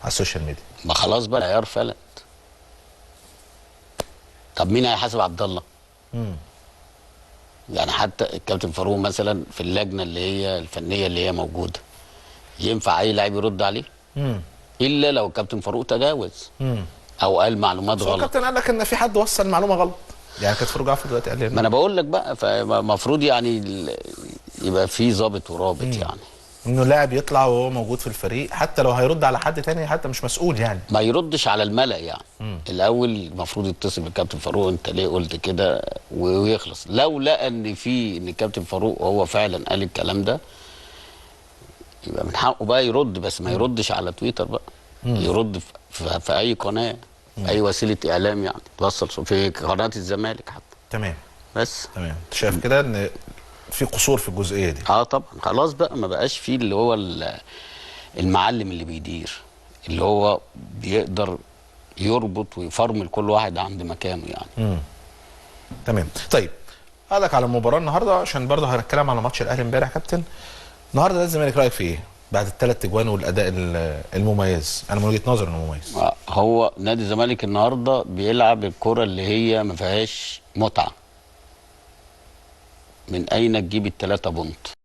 على السوشيال ميديا. ما خلاص بقى العيار فلت. طب مين هيحاسب عبد الله؟ يعني حتى الكابتن فاروق مثلا في اللجنه اللي هي الفنيه اللي هي موجوده، ينفع اي لاعب يرد عليه؟ الا لو الكابتن فاروق تجاوز او قال معلومات غلط. الكابتن قال لك ان في حد وصل معلومه غلط، يعني كابتن فاروق جعفر دلوقتي قال لي ما انا بقول لك بقى، فالمفروض يعني يبقى في ضابط ورابط يعني. انه لاعب يطلع وهو موجود في الفريق حتى لو هيرد على حد تاني حتى مش مسؤول يعني. ما يردش على الملأ يعني. الاول المفروض يتصل بالكابتن فاروق، انت ليه قلت كده، ويخلص. لو لقى ان الكابتن فاروق هو فعلا قال الكلام ده، يبقى من حقه بقى يرد، بس ما يردش على تويتر بقى. يرد في اي قناه، اي وسيله اعلام يعني، توصل في قناه الزمالك حتى. تمام. بس تمام. انت شايف كده ان في قصور في الجزئيه دي؟ طبعا. خلاص بقى ما بقاش فيه اللي هو المعلم اللي بيدير، اللي هو بيقدر يربط ويفرمل كل واحد عند مكانه يعني. تمام. طيب هقولك على المباراه النهارده عشان برضه هنتكلم على ماتش الاهلي امبارح. كابتن النهارده الزمالك رايك في ايه بعد الثلاث اجوان والاداء المميز؟ انا من وجهه نظري انه مميز. هو نادي الزمالك النهارده بيلعب الكره اللي هي ما فيهاش متعه. من اين تجيب ال3 بونت؟